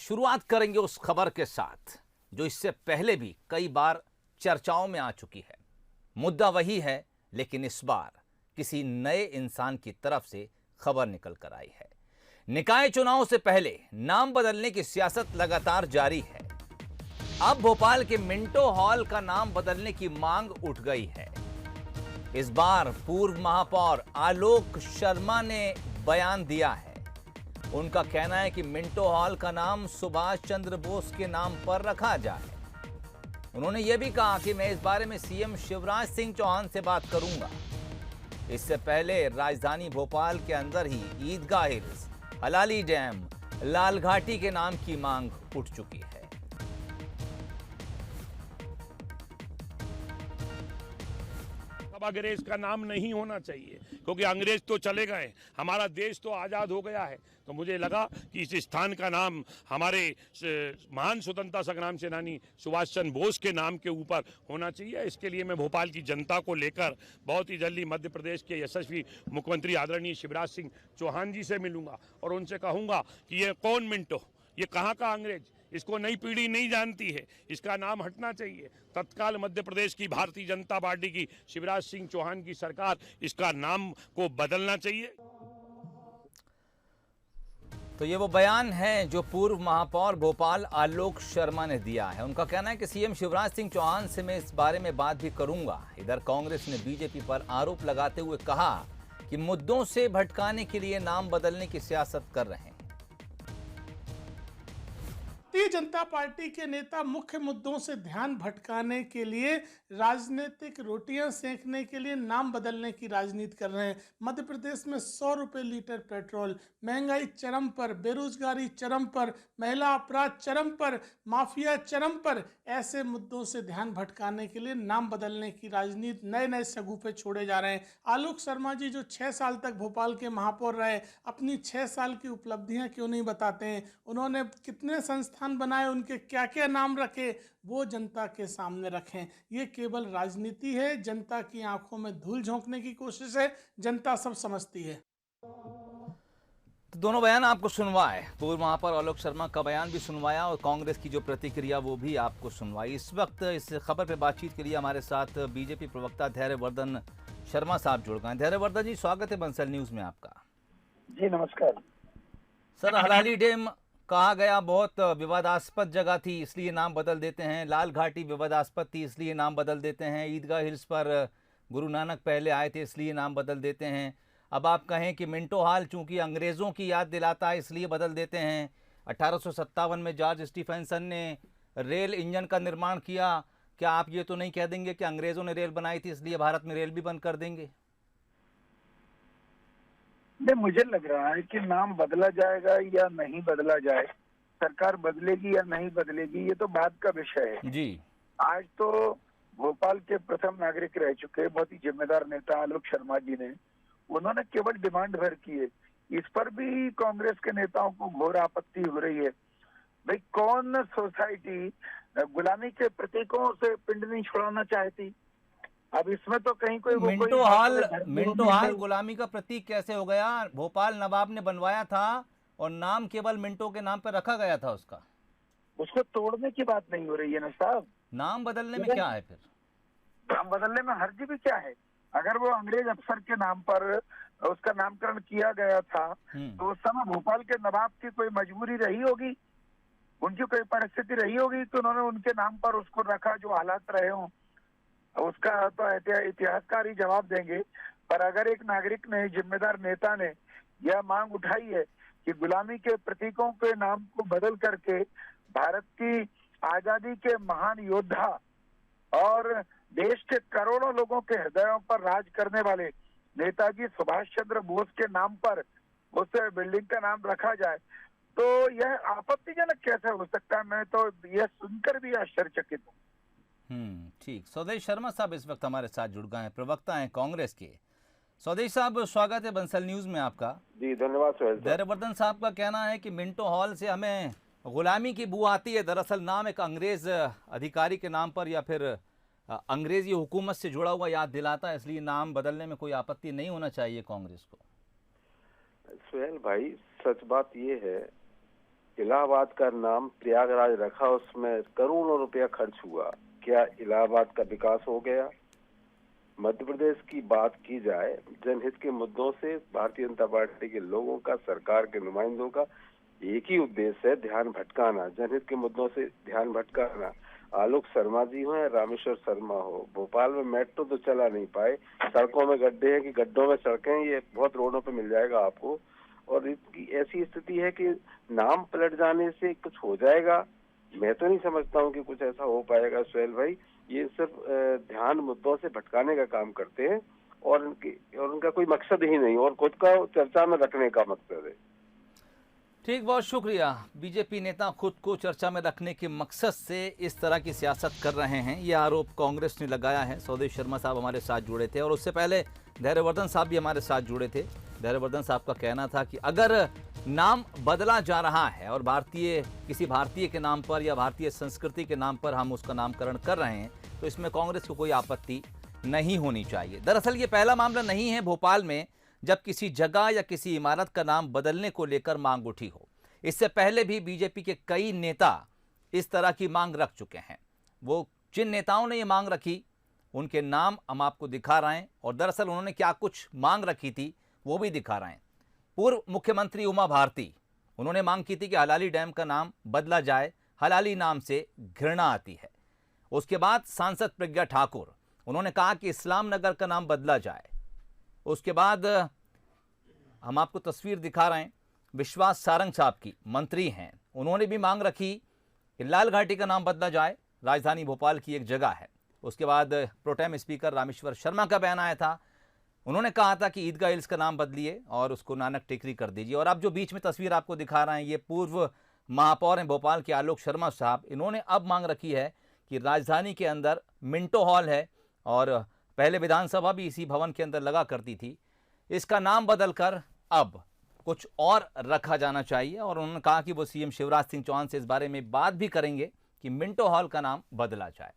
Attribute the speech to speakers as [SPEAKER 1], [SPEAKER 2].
[SPEAKER 1] शुरुआत करेंगे उस खबर के साथ जो इससे पहले भी कई बार चर्चाओं में आ चुकी है। मुद्दा वही है, लेकिन इस बार किसी नए इंसान की तरफ से खबर निकल कर आई है। निकाय चुनाव से पहले नाम बदलने की सियासत लगातार जारी है। अब भोपाल के मिंटो हॉल का नाम बदलने की मांग उठ गई है। इस बार पूर्व महापौर आलोक शर्मा ने बयान दिया है। उनका कहना है कि मिंटो हॉल का नाम सुभाष चंद्र बोस के नाम पर रखा जाए। उन्होंने यह भी कहा कि मैं इस बारे में सीएम शिवराज सिंह चौहान से बात करूंगा। इससे पहले राजधानी भोपाल के अंदर ही ईदगाह हिल्स, हलाली डैम, लाल घाटी के नाम की मांग उठ चुकी है।
[SPEAKER 2] अब अंग्रेज का नाम नहीं होना चाहिए, क्योंकि अंग्रेज तो चले गए, हमारा देश तो आज़ाद हो गया है। तो मुझे लगा कि इस स्थान का नाम हमारे महान स्वतंत्रता संग्राम सेनानी सुभाष चंद्र बोस के नाम के ऊपर होना चाहिए। इसके लिए मैं भोपाल की जनता को लेकर बहुत ही जल्दी मध्य प्रदेश के यशस्वी मुख्यमंत्री आदरणीय शिवराज सिंह चौहान जी से मिलूंगा और उनसे कहूंगा कि ये कौन मिंटो, ये कहाँ का अंग्रेज, इसको नई पीढ़ी नहीं जानती है, इसका नाम हटना चाहिए। तत्काल मध्य प्रदेश की भारतीय जनता पार्टी की शिवराज सिंह चौहान की सरकार इसका नाम को बदलना चाहिए।
[SPEAKER 1] तो ये वो बयान है जो पूर्व महापौर भोपाल आलोक शर्मा ने दिया है। उनका कहना है कि सीएम शिवराज सिंह चौहान से मैं इस बारे में बात भी करूंगा। इधर कांग्रेस ने बीजेपी पर आरोप लगाते हुए कहा कि मुद्दों से भटकाने के लिए नाम बदलने की सियासत कर रहे हैं।
[SPEAKER 3] भारतीय जनता पार्टी के नेता मुख्य मुद्दों से ध्यान भटकाने के लिए, राजनीतिक रोटियां सेंकने के लिए नाम बदलने की राजनीति कर रहे हैं। मध्य प्रदेश में 100 रुपये लीटर पेट्रोल, महंगाई चरम पर, बेरोजगारी चरम पर, महिला अपराध चरम पर, माफिया चरम पर, ऐसे मुद्दों से ध्यान भटकाने के लिए नाम बदलने की राजनीति नए नए शगुफे छोड़े जा रहे हैं। आलोक शर्मा जी जो 6 साल तक भोपाल के महापौर रहे, अपनी 6 साल की उपलब्धियां क्यों नहीं बताते हैं? उन्होंने कितने संस्थान बनाए, उनके क्या क्या नाम रखे, वो जनता के सामने रखें। ये केवल राजनीति है, जनता की आंखों में धूल झोंकने की कोशिश है, जनता सब समझती है।
[SPEAKER 1] तो दोनों बयान आपको सुनवाए, पूर्व महापौर आलोक शर्मा का बयान भी सुनवाया और कांग्रेस की जो प्रतिक्रिया वो भी आपको सुनवाई। इस वक्त इस खबर पे बातचीत के लिए हमारे साथ बीजेपी प्रवक्ता धैर्यवर्धन शर्मा साहब जुड़ गए। धैर्यवर्धन जी, स्वागत है बंसल न्यूज में आपका।
[SPEAKER 4] जी नमस्कार
[SPEAKER 1] सर, हलाली डैम कहा गया बहुत विवादास्पद जगह थी, इसलिए नाम बदल देते हैं। लाल घाटी विवादास्पद थी, इसलिए नाम बदल देते हैं। ईदगाह हिल्स पर गुरु नानक पहले आए थे, इसलिए नाम बदल देते हैं। अब आप कहें कि मिंटो हॉल चूंकि अंग्रेज़ों की याद दिलाता है, इसलिए बदल देते हैं। 1857 में जॉर्ज स्टीफेंसन ने रेल इंजन का निर्माण किया। क्या आप ये तो नहीं कह देंगे कि अंग्रेज़ों ने रेल बनाई थी, इसलिए भारत में रेल भी बंद कर देंगे?
[SPEAKER 4] नहीं, मुझे लग रहा है कि नाम बदला जाएगा या नहीं बदला जाए, सरकार बदलेगी या नहीं बदलेगी, ये तो बात का विषय है
[SPEAKER 1] जी।
[SPEAKER 4] आज तो भोपाल के प्रथम नागरिक रह चुके बहुत ही जिम्मेदार नेता आलोक शर्मा जी ने, उन्होंने केवल डिमांड भर की है। इस पर भी कांग्रेस के नेताओं को घोर आपत्ति हो रही है। भाई, कौन सोसाइटी गुलामी के प्रतीकों से पिंड नहीं छुड़ाना चाहती? अब इसमें तो कहीं कोई
[SPEAKER 1] मिंटो हॉल गुलामी का प्रतीक कैसे हो गया? भोपाल नवाब ने बनवाया था और नाम केवल मिंटो के नाम पर रखा गया था उसका।
[SPEAKER 4] उसको तोड़ने की बात नहीं हो रही है ना साहब।
[SPEAKER 1] नाम बदलने में क्या है फिर?
[SPEAKER 4] नाम बदलने में हर्ज भी क्या है? अगर वो अंग्रेज अफसर के नाम पर उसका नामकरण किया गया था तो उस समय भोपाल के नवाब की कोई मजबूरी रही होगी, उनकी कोई परिस्थिति रही होगी तो उन्होंने उनके नाम पर उसको रखा। जो हालात रहे हों उसका तो इतिहासकार ही जवाब देंगे। पर अगर एक नागरिक ने, जिम्मेदार नेता ने यह मांग उठाई है कि गुलामी के प्रतीकों के नाम को बदल करके भारत की आजादी के महान योद्धा और देश के करोड़ों लोगों के हृदयों पर राज करने वाले नेताजी सुभाष चंद्र बोस के नाम पर उस बिल्डिंग का नाम रखा जाए, तो यह आपत्तिजनक कैसे हो सकता है? मैं तो यह सुनकर भी आश्चर्यचकित हूँ।
[SPEAKER 1] ठीक। स्वदेश शर्मा साहब इस वक्त हमारे साथ जुड़ गए हैं, प्रवक्ता हैं कांग्रेस के। स्वदेश साहब, स्वागत है बंसल न्यूज में आपका।
[SPEAKER 5] जी धन्यवाद सोहेल।
[SPEAKER 1] धैर्यवर्धन साहब का कहना है कि मिंटो हॉल से हमें गुलामी की बू आती है। दरअसल नाम एक अंग्रेज अधिकारी के नाम पर या फिर अंग्रेजी हुकूमत से जुड़ा हुआ याद दिलाता है, इसलिए नाम बदलने में कोई आपत्ति नहीं होना चाहिए कांग्रेस को।
[SPEAKER 5] सोहेल भाई, सच बात ये है इलाहाबाद का नाम प्रयागराज रखा, उसमें करोड़ों रुपया खर्च हुआ, क्या इलाहाबाद का विकास हो गया? मध्य प्रदेश की बात की जाए, जनहित के मुद्दों से भारतीय जनता पार्टी के लोगों का, सरकार के नुमाइंदों का एक ही उद्देश्य है, ध्यान भटकाना, जनहित के मुद्दों से ध्यान भटकाना। आलोक शर्मा जी हो या रामेश्वर शर्मा हो, भोपाल में मेट्रो तो चला नहीं पाए, सड़कों में गड्ढे हैं कि गड्ढों में सड़कें, ये बहुत रोडों पे मिल जाएगा आपको। और इसकी ऐसी स्थिति है कि नाम पलट जाने से कुछ हो जाएगा, मैं तो नहीं समझता हूँ कि कुछ ऐसा हो पाएगा सुहेल भाई। ये सिर्फ ध्यान मुद्दों से भटकाने का काम करते हैं और उनका कोई मकसद ही नहीं, और खुद का चर्चा में रखने का मकसद है।
[SPEAKER 1] ठीक, बहुत शुक्रिया। बीजेपी नेता खुद को चर्चा में रखने के मकसद से इस तरह की सियासत कर रहे हैं, ये आरोप कांग्रेस ने लगाया है। स्वदेश शर्मा साहब हमारे साथ जुड़े थे और उससे पहले धैर्यवर्धन साहब भी हमारे साथ जुड़े थे। धैर्यवर्धन साहब का कहना था कि अगर नाम बदला जा रहा है और किसी भारतीय के नाम पर या भारतीय संस्कृति के नाम पर हम उसका नामकरण कर रहे हैं तो इसमें कांग्रेस को कोई आपत्ति नहीं होनी चाहिए। दरअसल ये पहला मामला नहीं है भोपाल में जब किसी जगह या किसी इमारत का नाम बदलने को लेकर मांग उठी हो। इससे पहले भी बीजेपी के कई नेता इस तरह की मांग रख चुके हैं। वो जिन नेताओं ने ये मांग रखी उनके नाम हम आपको दिखा रहे हैं और दरअसल उन्होंने क्या कुछ मांग रखी थी वो भी दिखा रहे हैं। पूर्व मुख्यमंत्री उमा भारती, उन्होंने मांग की थी कि हलाली डैम का नाम बदला जाए, हलाली नाम से घृणा आती है। उसके बाद सांसद प्रज्ञा ठाकुर, उन्होंने कहा कि इस्लाम नगर का नाम बदला जाए। उसके बाद हम आपको तस्वीर दिखा रहे हैं, विश्वास सारंग साहब की, मंत्री हैं, उन्होंने भी मांग रखी कि लाल घाटी का नाम बदला जाए, राजधानी भोपाल की एक जगह है। उसके बाद प्रोटेम स्पीकर रामेश्वर शर्मा का बयान आया था, उन्होंने कहा था कि ईदगाह हिल्स का नाम बदलिए और उसको नानक टेकरी कर दीजिए। और अब जो बीच में तस्वीर आपको दिखा रहे हैं ये पूर्व महापौर हैं भोपाल के आलोक शर्मा साहब, इन्होंने अब मांग रखी है कि राजधानी के अंदर मिंटो हॉल है और पहले विधानसभा भी इसी भवन के अंदर लगा करती थी, इसका नाम बदलकर अब कुछ और रखा जाना चाहिए। और उन्होंने कहा कि वो सीएम शिवराज सिंह चौहान से इस बारे में बात भी करेंगे कि मिंटो हॉल का नाम बदला जाए।